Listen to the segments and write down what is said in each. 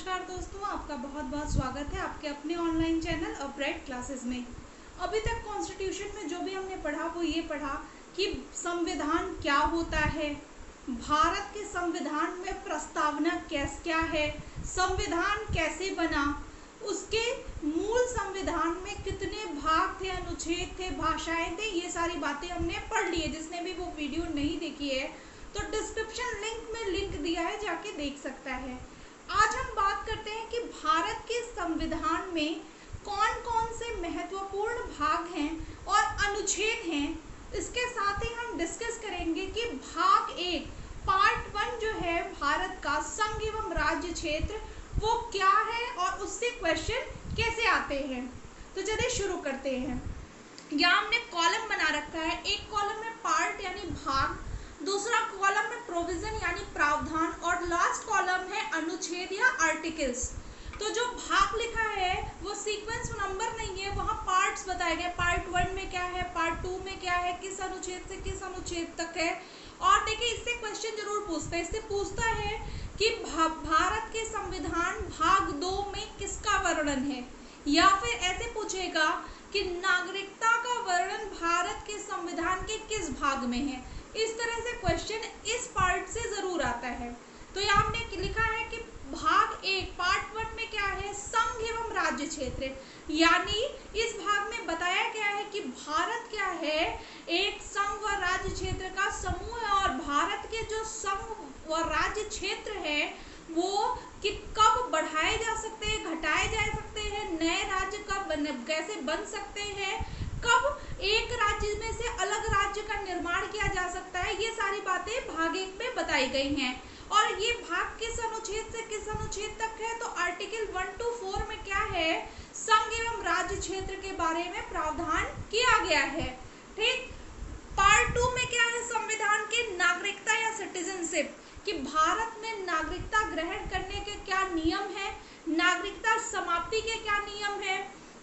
नमस्कार दोस्तों, आपका बहुत बहुत स्वागत है आपके अपने ऑनलाइन चैनल अपराइट क्लासेस में। अभी तक कॉन्स्टिट्यूशन में जो भी हमने पढ़ा वो ये पढ़ा कि संविधान क्या होता है, भारत के संविधान में प्रस्तावना क्या है, संविधान कैसे बना, उसके मूल संविधान में कितने भाग थे, अनुच्छेद थे, भाषाएं थे, ये सारी बातें हमने पढ़ ली है। जिसने भी वो वीडियो नहीं देखी है तो डिस्क्रिप्शन लिंक में लिंक दिया है, जाके देख सकता है। आज हम बात करते हैं कि भारत के संविधान में कौन कौन से महत्वपूर्ण भाग हैं और अनुच्छेद हैं। इसके साथ ही हम डिस्कस करेंगे कि भाग 1 पार्ट 1 जो है भारत का संघ एवं राज्य क्षेत्र वो क्या है और उससे क्वेश्चन कैसे आते हैं। तो चलिए शुरू करते हैं। यहाँ हमने कॉलम बना रखा है, एक कॉलम में पार्ट यानी भाग, दूसरा कॉलम में प्रोविजन यानी प्रावधान और लास्ट कॉलम है अनुच्छेद या आर्टिकल्स। तो जो भाग लिखा है वो सीक्वेंस नंबर नहीं है, वहाँ पार्ट्स बताए गए, पार्ट 1 में क्या है, पार्ट 2 में क्या है, किस अनुच्छेद से किस अनुच्छेद तक है। और देखिए इससे क्वेश्चन जरूर पूछता है, इससे पूछता है कि भारत के संविधान भाग 2 में किसका वर्णन है, या फिर ऐसे पूछेगा कि नागरिकता का वर्णन भारत के संविधान के किस भाग में है। इस तरह से क्वेश्चन इस पार्ट से जरूर आता है। तो यहाँ हमने लिखा है कि भाग 1 पार्ट 1 में क्या है, संघ एवं राज्य क्षेत्र, यानी इस भाग में बताया गया है कि भारत क्या है, एक संघ व राज्य क्षेत्र का समूह है और भारत के जो संघ व राज्य क्षेत्र है वो कि कब बढ़ाए जा सकते हैं, घटाए जा सकते हैं, नए राज्य कब कैसे बन सकते हैं, कब एक राज्य में से अलग राज्य का निर्माण किया जा सकता है, ये सारी बातें भाग 1 में बताई गई हैं। और ये भाग किस अनुच्छेद से किस अनुच्छेद तक है, तो आर्टिकल 1 to 4 में क्या है, संघ एवं राज्य क्षेत्र के बारे में प्रावधान किया गया है। ठीक, पार्ट 2 में क्या है, संविधान के नागरिकता या सिटीजनशिप, कि भारत में नागरिकता ग्रहण करने के क्या नियम है, नागरिकता समाप्ति के क्या नियम है,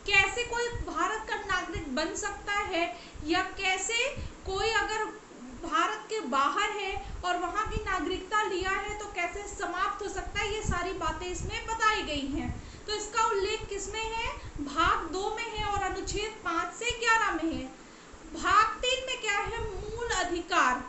कैसे कोई भारत का नागरिक बन सकता है, या कैसे कोई अगर भारत के बाहर है और वहां की नागरिकता लिया है तो कैसे समाप्त हो सकता है, ये सारी बातें इसमें बताई गई हैं। तो इसका उल्लेख किसमें है, भाग 2 में है और अनुच्छेद 5 से 11 में है। भाग 3 में क्या है, मूल अधिकार,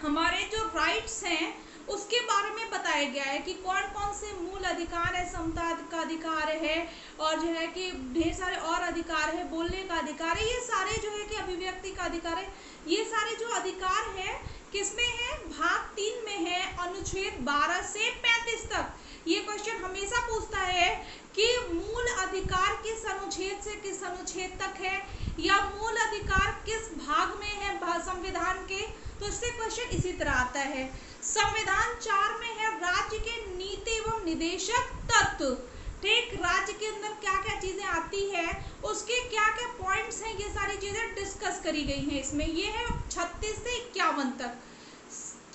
हमारे जो राइट्स हैं उसके बारे में बताया गया है कि कौन कौन से मूल अधिकार है, समता का अधिकार है और जो है कि ढेर सारे और अधिकार है, बोलने का अधिकार है, ये सारे जो है कि अभिव्यक्ति का अधिकार है, ये सारे जो अधिकार है किसमें है, भाग 3 में है, अनुच्छेद 12 से 35 तक। ये क्वेश्चन हमेशा पूछता है कि मूल अधिकार किस अनुच्छेद से किस अनुच्छेद तक है, या मूल अधिकार किस भाग में है संविधान के, तो इससे क्वेश्चन इसी तरह आता है। संविधान 4 में है राज्य के नीति एवं निदेशक तत्व। ठीक, राज्य के अंदर क्या क्या चीजें आती है, उसके क्या क्या पॉइंट्स हैं, ये सारी चीजें डिस्कस करी गई हैं इसमें। ये है 36 से 51 तक।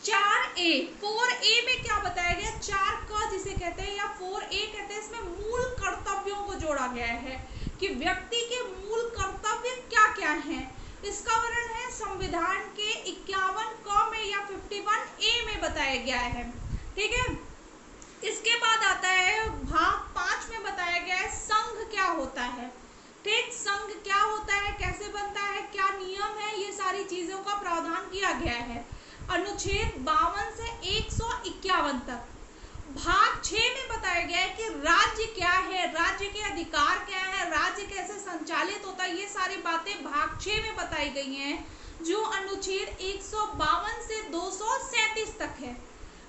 4A में क्या बताया गया, 4 क जिसे कहते हैं या 4A कहते हैं, इसमें मूल कर्तव्यों को जोड़ा गया है कि व्यक्ति के मूल कर्तव्य क्या क्या हैं। इसका वर्णन है संविधान के 51 क में या 51A में बताया गया है। ठीक है, इसके बाद आता है भाग 5 में बताया गया है संघ क्या होता है। ठीक, संघ क्या होता है, कैसे बनता है, क्या नियम है, ये सारी चीजों का प्रावधान किया गया है अनुच्छेद 52 से 151 तक। भाग 6 में बताया गया है कि राज्य क्या है, राज्य के अधिकार क्या है, राज्य कैसे संचालित होता है, ये सारी बातें भाग 6 में बताई गई हैं, जो अनुच्छेद 152 से 237 तक है।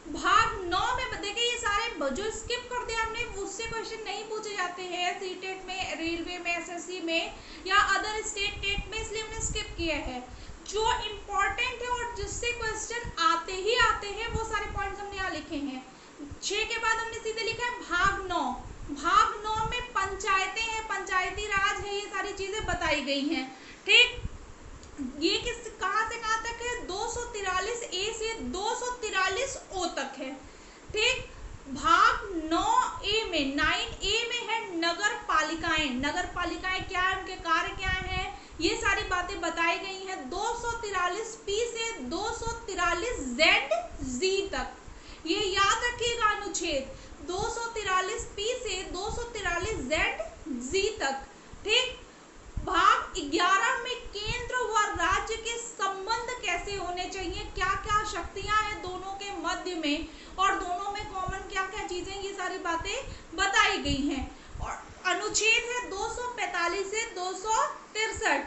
भाग 9 में देखिए ये सारे जो स्किप कर दिया हमने, उससे क्वेश्चन नहीं पूछे जाते हैं सीटेट में, रेलवे में, एसएससी में या अदर स्टेट टेट में, इसलिए हमने स्किप किया है। जो इम्पोर्टेंट है और जिससे क्वेश्चन आते ही आते हैं वो सारे पॉइंट्स हमने यहाँ लिखे हैं। 6 के बाद हमने सीधे लिखा है भाग 9। भाग 9 में पंचायतें हैं, पंचायती राज है, ये सारी चीजें बताई गई हैं। ठीक, ये किस कहाँ से कहाँ तक है, 243A से 243O तक है। ठीक, भाग 9A में 9A में है नगर पालिकाएं, नगर पालिकाएं क्या है, उनके कार्य क्या है, ये सारी बातें बताई गई हैं 243P से 243ZZ तक। ये याद रखिएगा अनुच्छेद 243P Z तक। ठीक, भाग 11 में केंद्र व राज्य के संबंध कैसे होने चाहिए, क्या क्या शक्तियां हैं दोनों के मध्य में, और दोनों में कॉमन क्या क्या चीजें, ये सारी बातें बताई गई हैं। और अनुच्छेद है 245 से 263।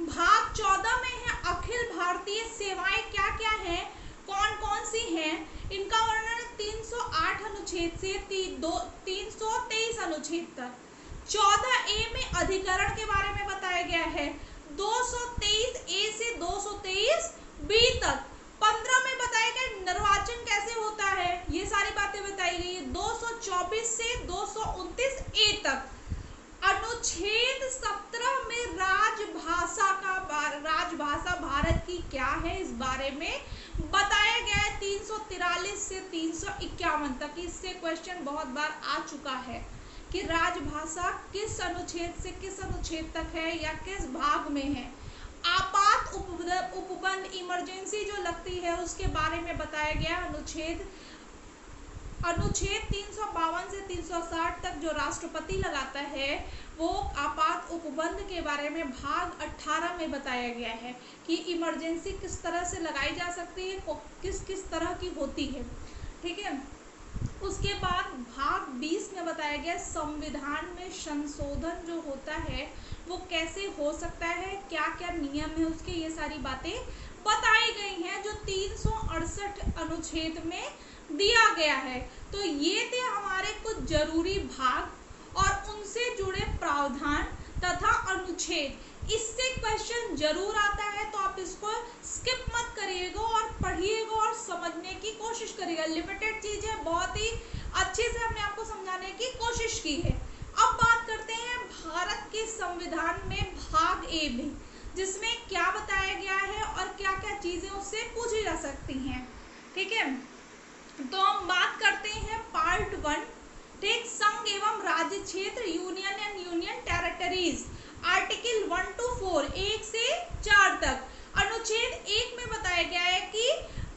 भाग 14 में है अखिल भारतीय सेवाएं क्या क्या हैं, कौन कौन सी हैं, इनका वर्णन 308 अनुच्छेद से 323 अनुच्छेद तक। 14A में अधिकरण के बारे में बताया गया है 223A से 223B तक। 15 में बताया गया निर्वाचन कैसे होता है, ये सारी बातें बताई गई है 224 से 229A तक। अनुच्छेद 17 में राजभाषा भारत की क्या है, इस बारे में बताया गया है 343 से 351 तक। इससे क्वेश्चन बहुत बार आ चुका है कि राजभाषा किस अनुच्छेद से किस अनुच्छेद तक है या किस भाग में है। आपात उपबंध इमरजेंसी जो लगती है उसके बारे में बताया गया अनुच्छेद 352 से 360 तक जो राष्ट्रपति लगाता है, वो आपात उपबंध के बारे में भाग 18 में बताया गया है कि इमरजेंसी किस तरह से लगाई जा सकती है, किस किस तरह की होती है। ठीक है, उसके बाद भाग 20 में बताया गया संविधान में संशोधन जो होता है वो कैसे हो सकता है, क्या क्या नियम है उसके, ये सारी बातें बताई गई हैं जो 368 अनुच्छेद में दिया गया है। तो ये थे हमारे कुछ जरूरी भाग और उनसे जुड़े प्रावधान तथा अनुच्छेद। इससे क्वेश्चन जरूर आता है तो आप इसको स्किप मत करिएगा और पढ़िएगा और समझने की कोशिश करिएगा। लिमिटेड चीजें बहुत ही अच्छे से हमने आपको समझाने की कोशिश की है। अब बात करते हैं भारत के संविधान में भाग ए में, जिसमें क्या बताया गया है और क्या क्या चीजें उससे पूछी जा सकती हैं। ठीक है, तो हम बात करते हैं पार्ट 1। ठीक, संघ एवं राज्य क्षेत्र, union and union territories, article 1 to 4, 1 से 4 तक। अनुच्छेद 1 में बताया गया है कि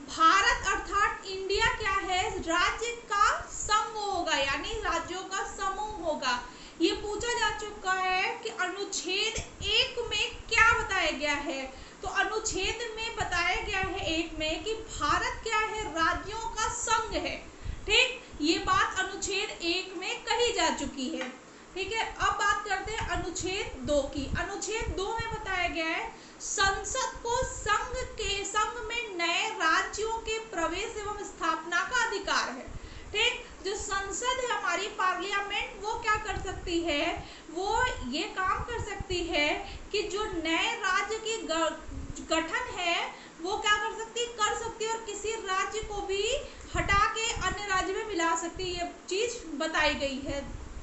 भारत अर्थात इंडिया क्या है, राज्य का संघ होगा, यानी राज्यों का समूह होगा। ये पूछा जा चुका है कि अनुच्छेद 1 में क्या बताया गया है। तो अनुच्छेद में बताया गया है 1 में कि भारत क्या है, राज्यों का संघ है। ठीक, ये बात अनुच्छेद 1 में कही जा चुकी है। ठीक है, अब बात करते हैं अनुच्छेद 2 की। अनुच्छेद 2 में बताया गया है संसद को संघ में नए राज्यों के प्रवेश एवं स्थापना का अधिकार है। ठीक, जो संसद है हमारी पार्लियामेंट, वो क्या कर सकती है, वो ये काम कर सकती है कि जो नए राज्य की गठन है वो क्या कर सकती है और किसी राज्य को भी हटा के अन्य राज्य में मिला सकती है। ये चीज बताई गई है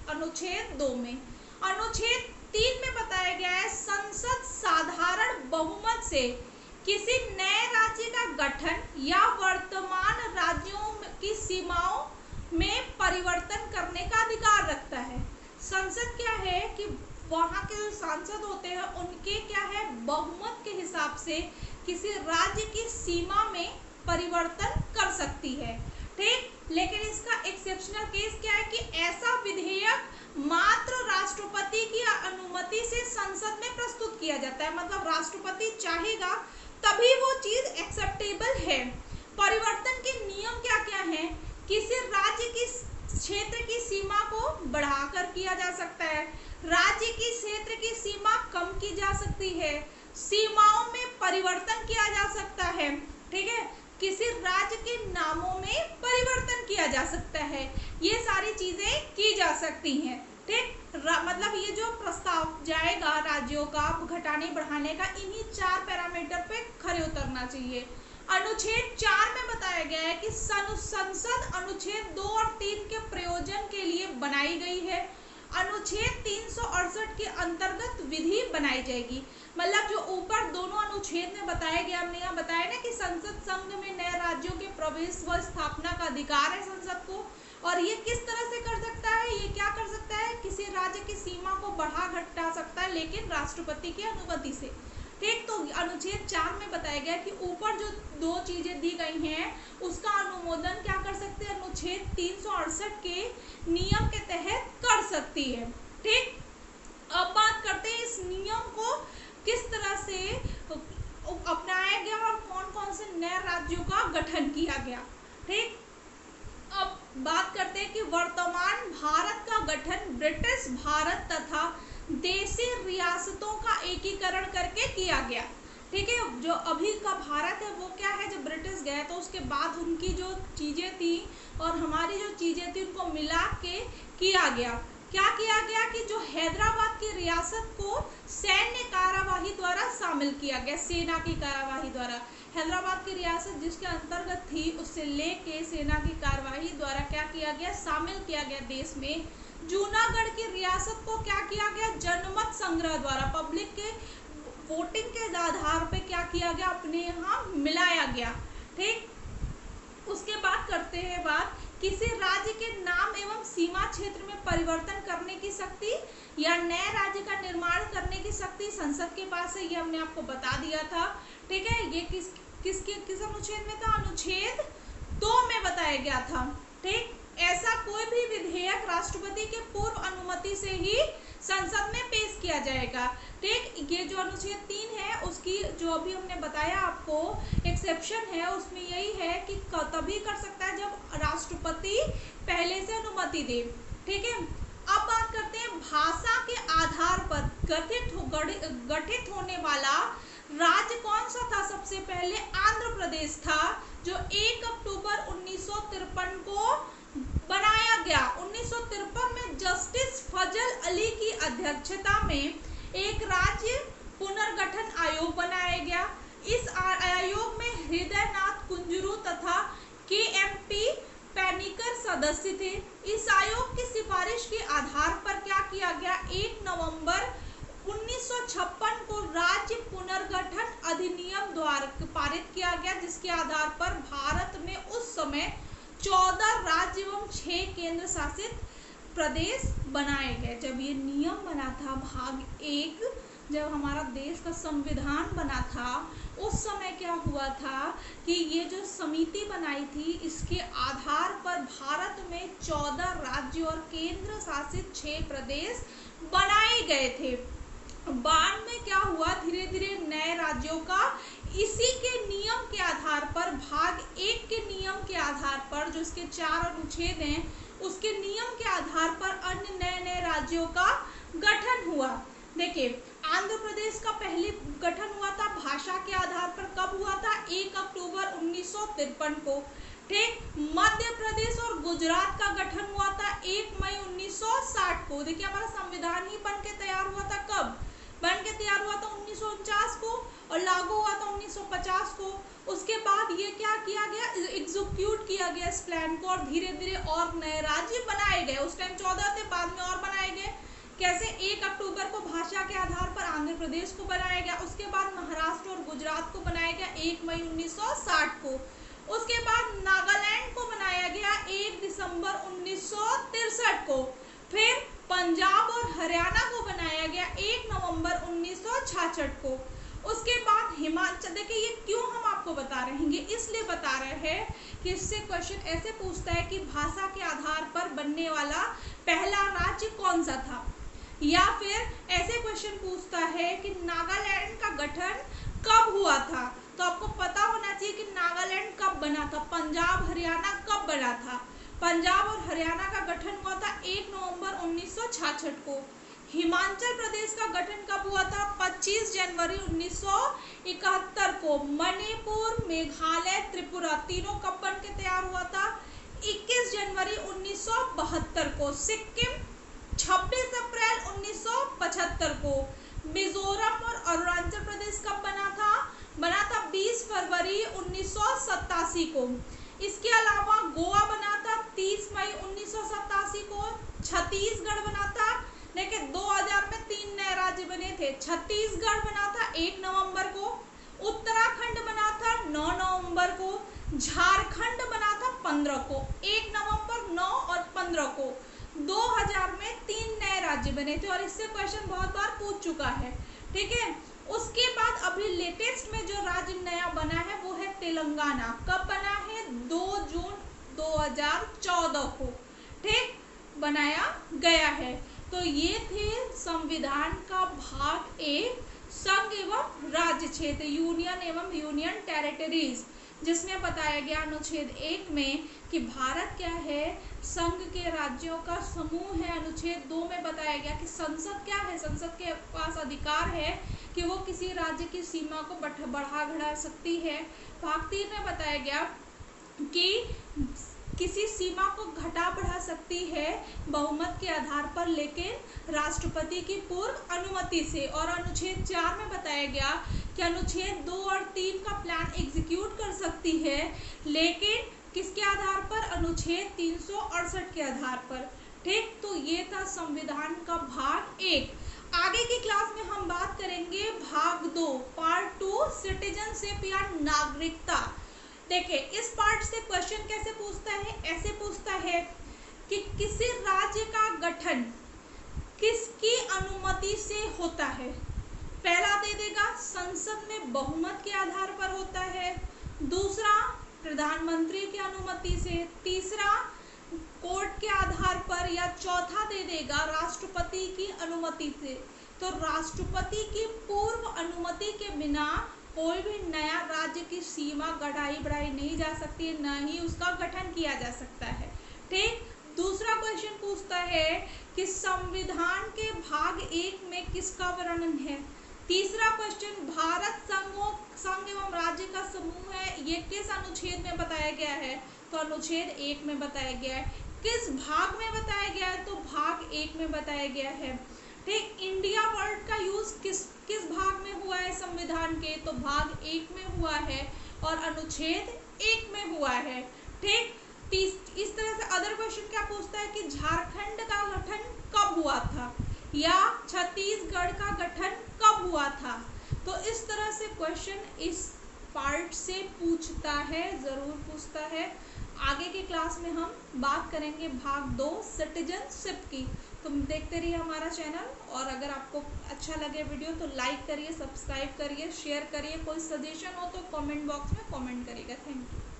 अनुच्छेद 2 में। अनुच्छेद 3 में बताया गया है संसद साधारण बहुमत से किसी नए राज्य का गठन या वर्तमान राज्यों की सीमाओं में परिवर्तन करने का अधिकार रखता है। संसद क्या है कि वहाँ के जो सांसद होते हैं उनके क्या है, बहुमत के हिसाब से किसी राज्य की सीमा में परिवर्तन कर सकती है। ठीक, लेकिन इसका एक्सेप्शनल केस क्या है कि ऐसा विधेयक मात्र राष्ट्रपति की अनुमति से संसद में प्रस्तुत किया जाता है। मतलब राष्ट्रपति चाहेगा तभी वो चीज एक्सेप्टेबल है। परिवर्तन के नियम क्या क्या हैं, किसी राज्य की क्षेत्र की सीमा को बढ़ाकर किया जा सकता है, राज्य की क्षेत्र की सीमा कम की जा सकती है, सीमाओं में परिवर्तन किया जा सकता है। ठीक है, किसी राज्य के नामों में परिवर्तन किया जा सकता है, ये सारी चीजें की जा सकती हैं। ठीक, मतलब ये जो प्रस्ताव जाएगा राज्यों का घटाने बढ़ाने का, इन्हीं 4 पैरामीटर पे खरे उतरना चाहिए। अनुच्छेद 4 में बताया गया है कि संसद अनुच्छेद 2 और 3 के प्रयोजन के लिए बनाई गई है। अनुच्छेद 368 के अंतर्गत विधि बनाई जाएगी। मतलब जो ऊपर दोनों अनुच्छेद में बताया गया, हमने यहाँ बताया ना कि संसद संघ में नए राज्यों के प्रवेश व स्थापना का अधिकार है संसद को, और ये किस तरह से कर सकता है, ये क्या कर सकता है, किसी राज्य की सीमा को बढ़ा घटा सकता है, लेकिन राष्ट्रपति की अनुमति से। ठीक, तो अनुच्छेद 4 में बताया गया कि ऊपर जो 2 चीजें दी गई हैं उसका अनुमोदन क्या कर सकते हैं, अनुच्छेद 368 के नियम के तहत कर सकती है। वर्तमान भारत का गठन ब्रिटिश भारत तथा देशी रियासतों का एकीकरण करके किया गया। ठीक है, जो अभी का भारत है वो क्या है, जब ब्रिटिश गए तो उसके बाद उनकी जो चीज़ें थी और हमारी जो चीज़ें थी उनको मिला के किया गया। क्या किया गया कि जो हैदराबाद की रियासत को सैन्य कार्यवाही द्वारा शामिल किया गया, सेना की कार्यवाही द्वारा। हैदराबाद की रियासत जिसके अंतर्गत थी उससे लेके सेना की कार्यवाही द्वारा क्या किया गया, शामिल किया गया देश में। जूनागढ़ की रियासत को क्या किया गया, जनमत संग्रह द्वारा, पब्लिक के वोटिंग के आधार पे क्या किया गया, अपने यहाँ मिलाया गया। ठीक, उसके बाद करते हैं बात, किसी राज्य के नाम एवं सीमा क्षेत्र में परिवर्तन करने की शक्ति या नए राज्य का निर्माण करने की शक्ति संसद के पास है, ये हमने आपको बता दिया था। ठीक है, ये किस अनुच्छेद में था, अनुच्छेद 2 में बताया गया था। ठीक, ऐसा कोई भी विधेयक राष्ट्रपति के पूर्व अनुमति से ही संसद में पेश किया जाएगा। ठीक, ये जो अनुच्छेद 3 है उसकी जो अभी हमने बताया आपको एक्सेप्शन है, उसमें यही है कि तभी कर सकता है जब राष्ट्रपति पहले से अनुमति दे। ठीक है, अब बात करते हैं भाषा के आधार पर गठित होने वाला राज्य कौन सा था। सबसे पहले आंध्र प्रदेश था, जो 1 अक्टूबर 1953 को बनाया गया। 1953 में जस्टिस फजल अली की अध्यक्षता में एक राज्य पुनर्गठन आयोग बनाया गया। इस आयोग में हृदयनाथ कुंजरू तथा KMP पैनिकर सदस्य थे। इस आयोग की सिफारिश के आधार पर क्या किया गया, 1 नवंबर 1956 को राज्य पुनर्गठन अधिनियम द्वारा पारित किया गया, जिसके आधार पर भारत में उस समय 14 राज्य एवं 6 केंद्र शासित प्रदेश बनाए गए। जब ये नियम बना था, भाग 1, जब हमारा देश का संविधान बना था, उस समय क्या हुआ था कि ये जो समिति बनाई थी, इसके आधार पर भारत में 14 राज्य और केंद्र शासित 6 प्रदेश बनाए गए थे। बाद में क्या हुआ, धीरे धीरे नए राज्यों का इसी के नियम के आधार पर, भाग 1 के नियम के आधार पर, जो इसके 4 अनुच्छेद हैं, उसके नियम के आधार पर अन्य नए नए राज्यों का गठन हुआ। देखिए, आंध्र प्रदेश का पहले गठन हुआ था भाषा के आधार पर, कब हुआ था, 1 अक्टूबर 1953 को। ठीक, मध्य प्रदेश और गुजरात का गठन हुआ था 1 मई 1960 को। देखिए, हमारा संविधान ही बन के तैयार हुआ था, कब बन के तैयार हुआ था, 1949 को, और लागू हुआ था 1950 को। उसके बाद ये क्या किया गया, एग्जीक्यूट किया गया इस प्लान को, और धीरे धीरे और नए राज्य बनाए गए। उस टाइम 14 थे, बाद में और बनाए गए। कैसे, 1 अक्टूबर को भाषा के आधार पर आंध्र प्रदेश को बनाया गया, उसके बाद महाराष्ट्र और गुजरात को बनाया गया 1 मई 1960 को। उसके बाद नागालैंड को बनाया गया 1 दिसंबर 1963 को। फिर पंजाब और हरियाणा को बनाया गया 1 नवंबर 1966 को। उसके बाद हिमाचल, देखिए ये क्यों हम आपको बता रहे हैं, ये इसलिए बता रहे हैं कि इससे क्वेश्चन ऐसे पूछता है कि भाषा के आधार पर बनने वाला पहला राज्य कौन सा था, या फिर ऐसे क्वेश्चन पूछता है कि नागालैंड का गठन कब हुआ था। तो आपको पता होना चाहिए कि नागालैंड कब बना था, पंजाब हरियाणा कब बना था। पंजाब और हरियाणा का गठन हुआ था 1 नवंबर 1966 को। हिमाचल प्रदेश का गठन कब हुआ था, 25 जनवरी 1971 को। मणिपुर, मेघालय, त्रिपुरा तीनों कब बन के तैयार हुआ था, 21 जनवरी 1972 को। सिक्किम 26 अप्रैल 1975 को। मिजोरम और अरुणाचल प्रदेश कब बना था, 20 फरवरी 1987 को। इसके अलावा गोवा बना था 30 मई 1987 को। छत्तीसगढ़ बना था, देखिए 2000 में 3 नए राज्य बने थे। छत्तीसगढ़ बना था 1 नवंबर को। उत्तराखंड बना था 9 नवंबर को। झारखंड बना था 15 को। 1 नवंबर, 9 और 15 को 2000 में 3 नए राज्य बने थे, और इससे क्वेश्चन बहुत बार पूछ चुका है। ठीक है, उसके बाद अभी लेटेस्ट में जो राज्य नया बना है वो है तेलंगाना। कब बना है, 2 जून 2014 को। ठीक, बनाया गया है। तो ये थे संविधान का भाग 1, संघ एवं राज्य क्षेत्र, यूनियन एवं यूनियन टेरिटरीज। जिसमें बताया गया अनुच्छेद 1 में कि भारत क्या है, संघ के राज्यों का समूह है। अनुच्छेद 2 में बताया गया कि संसद क्या है, संसद के पास अधिकार है कि वो किसी राज्य की सीमा को बढ़ा घटा सकती है। भाग 3 में बताया गया कि किसी सीमा को घटा बढ़ा सकती है बहुमत के आधार पर, लेकिन राष्ट्रपति की पूर्व अनुमति से। और अनुच्छेद 4 में बताया गया कि अनुच्छेद 2 और 3 का प्लान एग्जीक्यूट कर सकती है, लेकिन किसके आधार पर, अनुच्छेद 368 के आधार पर। ठीक, तो ये था संविधान का भाग 1। आगे की क्लास में हम बात करेंगे भाग 2, पार्ट 2, सिटीजनशिप या नागरिकता। देखिए, इस पार्ट से क्वेश्चन कैसे पूछता है, ऐसे पूछता है कि किसी राज्य का गठन किसकी अनुमति से होता है। पहला दे देगा संसद में बहुमत के आधार पर होता है, दूसरा प्रधानमंत्री की अनुमति से, तीसरा कोर्ट के आधार पर, या चौथा दे देगा राष्ट्रपति की अनुमति से। तो राष्ट्रपति की पूर्व अनुमति के बिना कोई भी नया राज्य की सीमा बढ़ाई नहीं जा सकती है, न ही उसका गठन किया जा सकता है। ठीक, दूसरा क्वेश्चन पूछता है कि संविधान के भाग 1 में किसका वर्णन है। तीसरा क्वेश्चन, भारत संघ एवं राज्य का समूह है, ये किस अनुच्छेद में बताया गया है, तो अनुच्छेद 1 में बताया गया है। किस भाग में बताया गया है, तो भाग 1 में बताया गया है। ठीक, इंडिया वर्ड का यूज किस भाग में हुआ है संविधान के, तो भाग 1 में हुआ है और अनुच्छेद 1 में हुआ है। ठीक, इस तरह से अदर क्वेश्चन क्या पूछता है कि झारखंड का गठन कब हुआ था, या छत्तीसगढ़ का गठन कब हुआ था। तो इस तरह से क्वेश्चन इस पार्ट से पूछता है, जरूर पूछता है। आगे की क्लास में हम बात करेंगे भाग 2, सिटीजनशिप की। तुम देखते रहिए हमारा चैनल, और अगर आपको अच्छा लगे वीडियो तो लाइक करिए, सब्सक्राइब करिए, शेयर करिए। कोई सजेशन हो तो कमेंट बॉक्स में कमेंट करिएगा। Thank you.